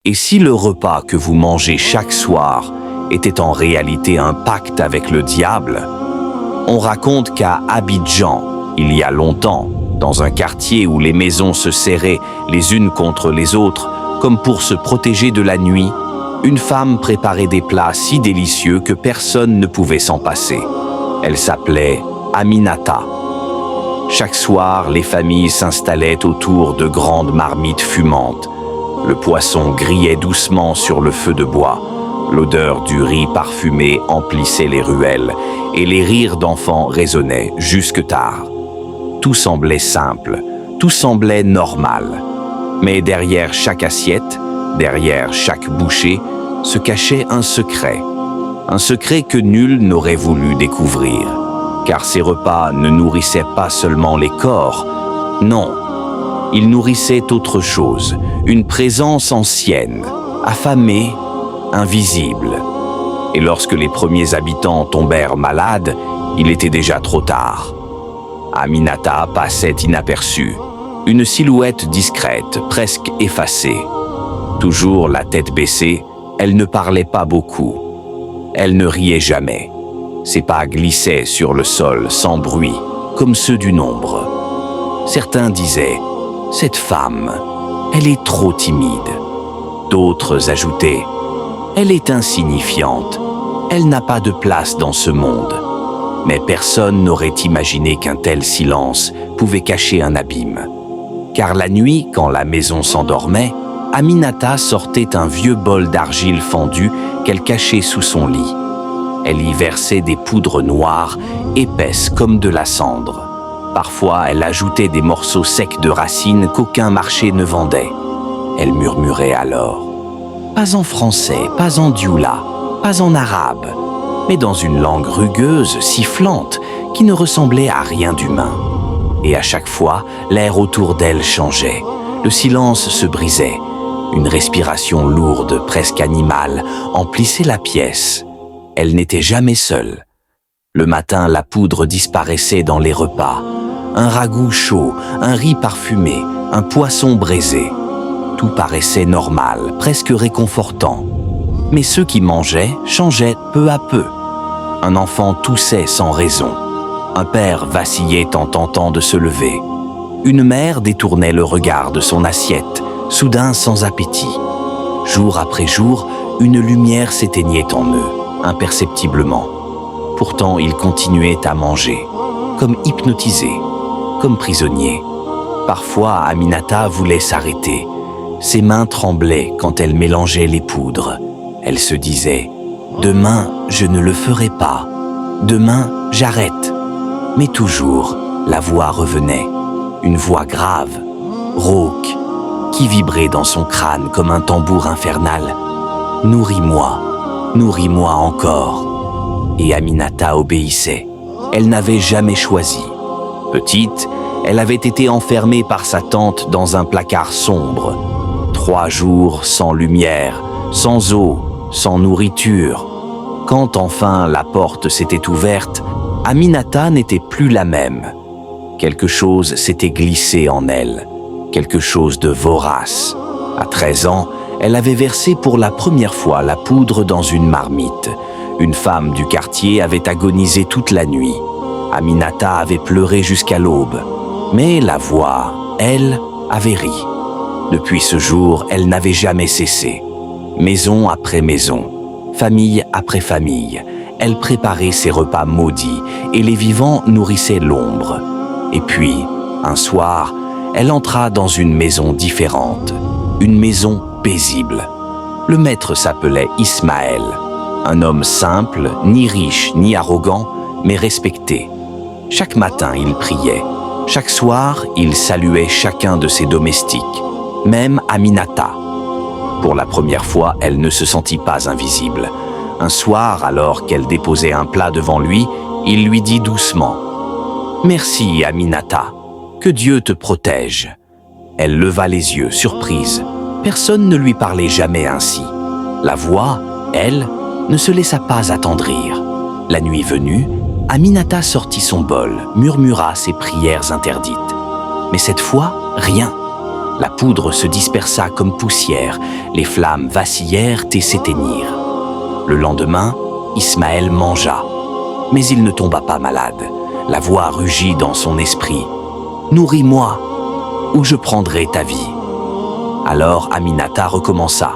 Et si le repas que vous mangez chaque soir était en réalité un pacte avec le diable? On raconte qu'à Abidjan, il y a longtemps, dans un quartier où les maisons se serraient les unes contre les autres, comme pour se protéger de la nuit, une femme préparait des plats si délicieux que personne ne pouvait s'en passer. Elle s'appelait Aminata. Chaque soir, les familles s'installaient autour de grandes marmites fumantes. Le poisson grillait doucement sur le feu de bois. L'odeur du riz parfumé emplissait les ruelles et les rires d'enfants résonnaient jusque tard. Tout semblait simple, tout semblait normal. Mais derrière chaque assiette, derrière chaque bouchée, se cachait un secret que nul n'aurait voulu découvrir. Car ces repas ne nourrissaient pas seulement les corps, non, ils nourrissaient autre chose, une présence ancienne, affamée, invisible. Et lorsque les premiers habitants tombèrent malades, il était déjà trop tard. Aminata passait inaperçue, une silhouette discrète, presque effacée. Toujours la tête baissée, elle ne parlait pas beaucoup. Elle ne riait jamais. Ses pas glissaient sur le sol sans bruit, comme ceux d'une ombre. Certains disaient « Cette femme, elle est trop timide ». D'autres ajoutaient « Elle est insignifiante, elle n'a pas de place dans ce monde ». Mais personne n'aurait imaginé qu'un tel silence pouvait cacher un abîme. Car la nuit, quand la maison s'endormait, Aminata sortait un vieux bol d'argile fendue qu'elle cachait sous son lit. Elle y versait des poudres noires, épaisses comme de la cendre. Parfois, elle ajoutait des morceaux secs de racines qu'aucun marché ne vendait. Elle murmurait alors « Pas en français, pas en dioula, pas en arabe, mais dans une langue rugueuse, sifflante, qui ne ressemblait à rien d'humain. » Et à chaque fois, l'air autour d'elle changeait. Le silence se brisait. Une respiration lourde, presque animale, emplissait la pièce. Elle n'était jamais seule. Le matin, la poudre disparaissait dans les repas. Un ragoût chaud, un riz parfumé, un poisson braisé. Tout paraissait normal, presque réconfortant. Mais ceux qui mangeaient changeaient peu à peu. Un enfant toussait sans raison. Un père vacillait en tentant de se lever. Une mère détournait le regard de son assiette, soudain sans appétit. Jour après jour, une lumière s'éteignait en eux, imperceptiblement. Pourtant, ils continuaient à manger, comme hypnotisés, comme prisonniers. Parfois, Aminata voulait s'arrêter. Ses mains tremblaient quand elle mélangeait les poudres. Elle se disait « Demain, je ne le ferai pas. Demain, j'arrête. » Mais toujours, la voix revenait. Une voix grave, rauque, qui vibrait dans son crâne comme un tambour infernal. « Nourris-moi, nourris-moi encore. » Et Aminata obéissait. Elle n'avait jamais choisi. Petite, elle avait été enfermée par sa tante dans un placard sombre. 3 jours sans lumière, sans eau, sans nourriture. Quand enfin la porte s'était ouverte, Aminata n'était plus la même. Quelque chose s'était glissé en elle, quelque chose de vorace. À 13 ans, elle avait versé pour la première fois la poudre dans une marmite. Une femme du quartier avait agonisé toute la nuit. Aminata avait pleuré jusqu'à l'aube. Mais la voix, elle, avait ri. Depuis ce jour, elle n'avait jamais cessé. Maison après maison, famille après famille, elle préparait ses repas maudits et les vivants nourrissaient l'ombre. Et puis, un soir, elle entra dans une maison différente, une maison paisible. Le maître s'appelait Ismaël, un homme simple, ni riche ni arrogant, mais respecté. Chaque matin, il priait. Chaque soir, il saluait chacun de ses domestiques, même Aminata. Pour la première fois, elle ne se sentit pas invisible. Un soir, alors qu'elle déposait un plat devant lui, il lui dit doucement « Merci, Aminata, que Dieu te protège. » Elle leva les yeux, surprise. Personne ne lui parlait jamais ainsi. La voix, elle, ne se laissa pas attendrir. La nuit venue, Aminata sortit son bol, murmura ses prières interdites. Mais cette fois, rien. La poudre se dispersa comme poussière, les flammes vacillèrent et s'éteignirent. Le lendemain, Ismaël mangea, mais il ne tomba pas malade. La voix rugit dans son esprit. « Nourris-moi, ou je prendrai ta vie. » Alors Aminata recommença.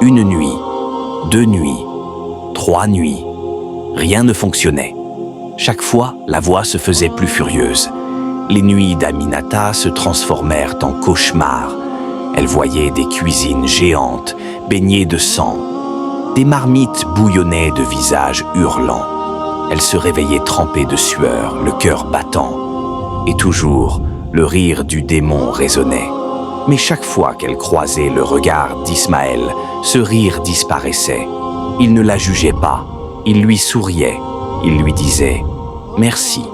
1 nuit, 2 nuits, 3 nuits. Rien ne fonctionnait. Chaque fois, la voix se faisait plus furieuse. Les nuits d'Aminata se transformèrent en cauchemars. Elle voyait des cuisines géantes, baignées de sang. Des marmites bouillonnaient de visages hurlants. Elle se réveillait trempée de sueur, le cœur battant. Et toujours, le rire du démon résonnait. Mais chaque fois qu'elle croisait le regard d'Ismaël, ce rire disparaissait. Il ne la jugeait pas, il lui souriait, il lui disait « Merci ».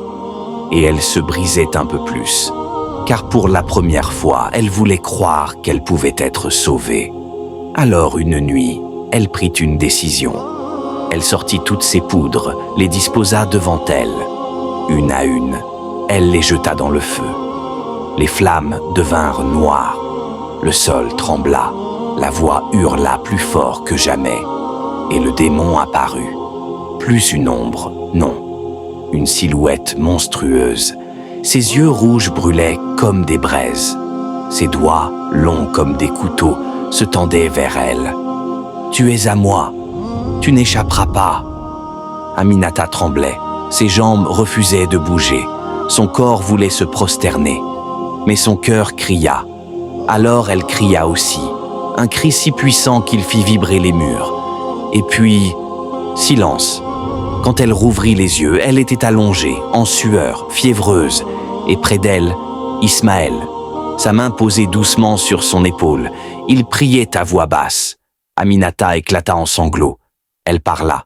Et elle se brisait un peu plus, car pour la première fois, elle voulait croire qu'elle pouvait être sauvée. Alors une nuit, elle prit une décision. Elle sortit toutes ses poudres, les disposa devant elle. Une à une, elle les jeta dans le feu. Les flammes devinrent noires. Le sol trembla, la voix hurla plus fort que jamais. Et le démon apparut. Plus une ombre, non. Une silhouette monstrueuse. Ses yeux rouges brûlaient comme des braises. Ses doigts, longs comme des couteaux, se tendaient vers elle. « Tu es à moi. Tu n'échapperas pas. » Aminata tremblait. Ses jambes refusaient de bouger. Son corps voulait se prosterner. Mais son cœur cria. Alors elle cria aussi. Un cri si puissant qu'il fit vibrer les murs. Et puis, silence. Quand elle rouvrit les yeux, elle était allongée, en sueur, fiévreuse. Et près d'elle, Ismaël. Sa main posée doucement sur son épaule. Il priait à voix basse. Aminata éclata en sanglots. Elle parla.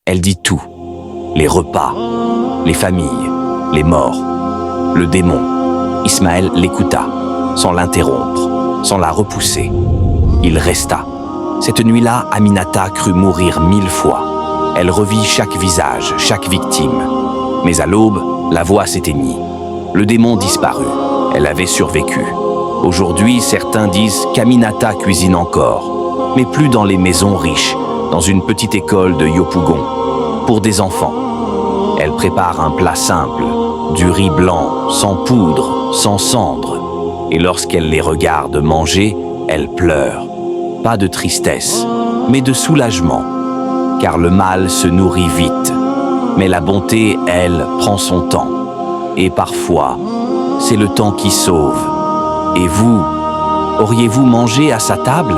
Elle dit tout. Les repas, les familles, les morts, le démon. Ismaël l'écouta, sans l'interrompre, sans la repousser. Il resta. Cette nuit-là, Aminata crut mourir 1000 fois. Elle revit chaque visage, chaque victime. Mais à l'aube, la voix s'éteignit. Le démon disparut. Elle avait survécu. Aujourd'hui, certains disent qu'Aminata cuisine encore, mais plus dans les maisons riches, dans une petite école de Yopougon, pour des enfants. Elle prépare un plat simple, du riz blanc, sans poudre, sans cendre. Et lorsqu'elle les regarde manger, elle pleure. Pas de tristesse, mais de soulagement. Car le mal se nourrit vite. Mais la bonté, elle, prend son temps. Et parfois, c'est le temps qui sauve. Et vous, auriez-vous mangé à sa table ?